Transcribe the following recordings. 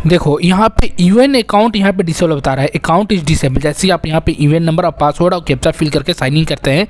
देखो यहाँ पे यूएन अकाउंट यहाँ पे डिसेबल बता रहा है, अकाउंट इज डिसेबल। जैसे ही आप यहाँ पे यूएन नंबर और पासवर्ड और कैप्चा फिल करके साइन इन करते हैं,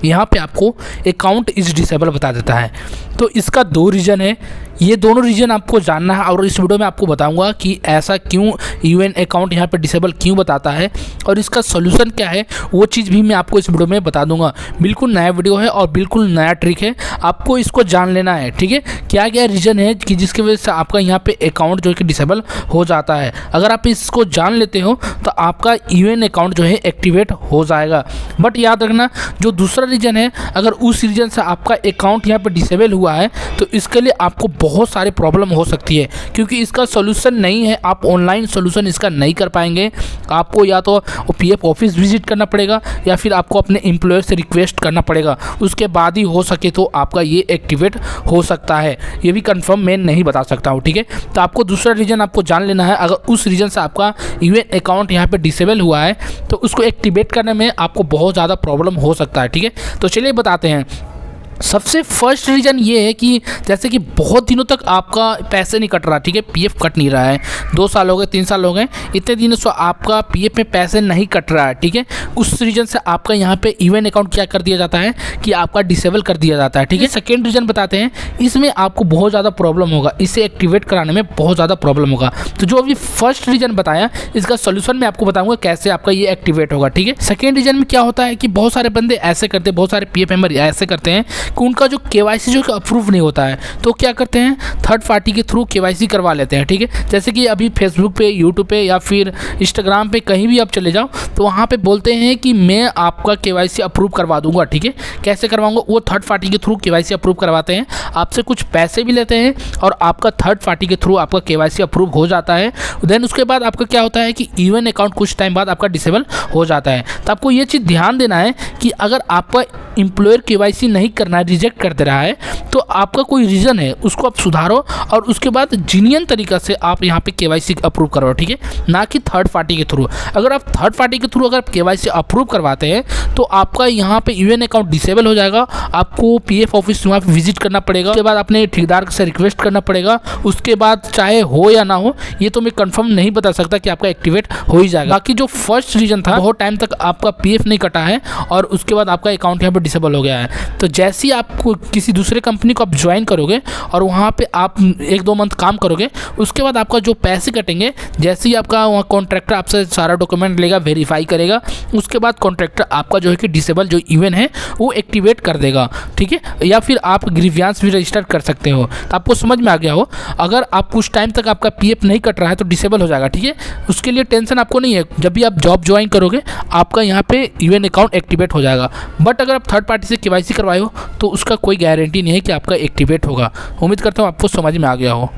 यहाँ पे आपको अकाउंट इज डिसेबल बता देता है। तो इसका 2 रीज़न है, ये दोनों रीज़न आपको जानना है और इस वीडियो में आपको बताऊंगा कि ऐसा क्यों यूएन अकाउंट यहाँ पे डिसेबल क्यों बताता है और इसका सोल्यूशन क्या है, वो चीज़ भी मैं आपको इस वीडियो में बता दूंगा। बिल्कुल नया वीडियो है और बिल्कुल नया ट्रिक है, आपको इसको जान लेना है, ठीक है। क्या क्या रीज़न है कि जिसकी वजह से आपका यहाँ पे अकाउंट जो है कि डिसेबल हो जाता है। अगर आप इसको जान लेते हो तो आपका यूएन अकाउंट जो है एक्टिवेट हो जाएगा। बट याद रखना, जो दूसरा रीज़न है, अगर उस रीज़न से आपका अकाउंट यहाँ पर डिसेबल हुआ है तो इसके लिए आपको बहुत सारे प्रॉब्लम हो सकती है, क्योंकि इसका सोल्यूशन नहीं है। आप ऑनलाइन सोल्यूशन इसका नहीं कर पाएंगे। आपको या तो पीएफ ऑफिस विजिट करना पड़ेगा या फिर आपको अपने एम्प्लॉयर से रिक्वेस्ट करना पड़ेगा, उसके बाद ही हो सके तो आपका ये एक्टिवेट हो सकता है। ये भी कंफर्म मैं नहीं बता सकता हूँ, ठीक है। तो आपको दूसरा रीज़न आपको जान लेना है। अगर उस रीज़न से आपका यूएन अकाउंट यहाँ पे डिसेबल हुआ है तो उसको एक्टिवेट करने में आपको बहुत ज़्यादा प्रॉब्लम हो सकता है, ठीक है। तो चलिए बताते हैं। सबसे फर्स्ट रीज़न ये है कि जैसे कि बहुत दिनों तक आपका पैसे नहीं कट रहा, ठीक है, पीएफ कट नहीं रहा है, 2 साल हो गए, 3 साल हो गए, इतने दिनों से आपका पीएफ में पैसे नहीं कट रहा है, ठीक है। उस रीज़न से आपका यहाँ पे यूएन अकाउंट क्या कर दिया जाता है कि आपका डिसेबल कर दिया जाता है, ठीक है। सेकेंड रीज़न बताते हैं, इसमें आपको बहुत ज़्यादा प्रॉब्लम होगा, इसे एक्टिवेट कराने में बहुत ज़्यादा प्रॉब्लम होगा। तो जो अभी फर्स्ट रीज़न बताया, इसका सोल्यूशन मैं आपको बताऊँगा कैसे आपका ये एक्टिवेट होगा, ठीक है। सेकेंड रीज़न में क्या होता है कि बहुत सारे बंदे ऐसे करते हैं, बहुत सारे पीएफ मेंबर ऐसे करते हैं कि उनका जो केवाईसी जो अप्रूव नहीं होता है, तो क्या करते हैं, थर्ड पार्टी के थ्रू केवाईसी करवा लेते हैं, ठीक है। जैसे कि अभी फेसबुक पे, यूट्यूब पे या फिर इंस्टाग्राम पे कहीं भी आप चले जाओ तो वहाँ पे बोलते हैं कि मैं आपका केवाईसी अप्रूव करवा दूंगा, ठीक है। कैसे करवाऊंगा, वो थर्ड पार्टी के थ्रू केवाईसी अप्रूव करवाते हैं, आपसे कुछ पैसे भी लेते हैं और आपका थर्ड पार्टी के थ्रू आपका केवाईसी अप्रूव हो जाता है। देन उसके बाद आपका क्या होता है कि यूएन अकाउंट कुछ टाइम बाद आपका डिसेबल हो जाता है। तो आपको ये चीज़ ध्यान देना है कि अगर आपका एम्प्लॉयर केवाईसी नहीं करना है, रिजेक्ट कर दे रहा है, तो आपका कोई रीज़न है, उसको आप सुधारो और उसके बाद जीनियन तरीका से आप यहाँ पे केवाईसी अप्रूव करो, ठीक है, ना कि थर्ड पार्टी के थ्रू। अगर आप थर्ड पार्टी के थ्रू अगर आप केवाईसी अप्रूव करवाते हैं तो आपका यहाँ पे यूएन अकाउंट डिसेबल हो जाएगा। आपको पीएफ ऑफिस वहाँ पे विजिट करना पड़ेगा, उसके बाद अपने ठेकेदार से रिक्वेस्ट करना पड़ेगा, उसके बाद चाहे हो या ना हो, ये तो मैं कंफर्म नहीं बता सकता कि आपका एक्टिवेट हो ही जाएगा। बाकी जो फर्स्ट रीज़न था, बहुत टाइम तक आपका पीएफ नहीं कटा है और उसके बाद आपका अकाउंट यहाँ पे डिसेबल हो गया है, तो जैसे ही आपको किसी दूसरे कंपनी को आप ज्वाइन करोगे और वहाँ पे आप 1-2 मंथ काम करोगे, उसके बाद आपका जो पैसे कटेंगे, जैसे ही आपका वहाँ कॉन्ट्रैक्टर आपसे सारा डॉक्यूमेंट लेगा, वेरीफाई करेगा, उसके बाद कॉन्ट्रैक्टर आपका जो है कि डिसेबल जो यूएन है वो एक्टिवेट कर देगा, ठीक है। या फिर आप ग्रीवियंस भी रजिस्टर कर सकते हो। तो आपको समझ में आ गया हो, अगर आप कुछ टाइम तक आपका पीएफ नहीं कट रहा है तो डिसेबल हो जाएगा, ठीक है। उसके लिए टेंशन आपको नहीं है, जब भी आप जॉब ज्वाइन करोगे आपका यहाँ पे यूएन अकाउंट एक्टिवेट हो जाएगा। बट अगर आप थर्ड पार्टी से केवाईसी करवाए हो तो उसका कोई गारंटी नहीं है कि आपका एक्टिवेट होगा। उम्मीद करता हूँ आपको समझ में आ गया हो।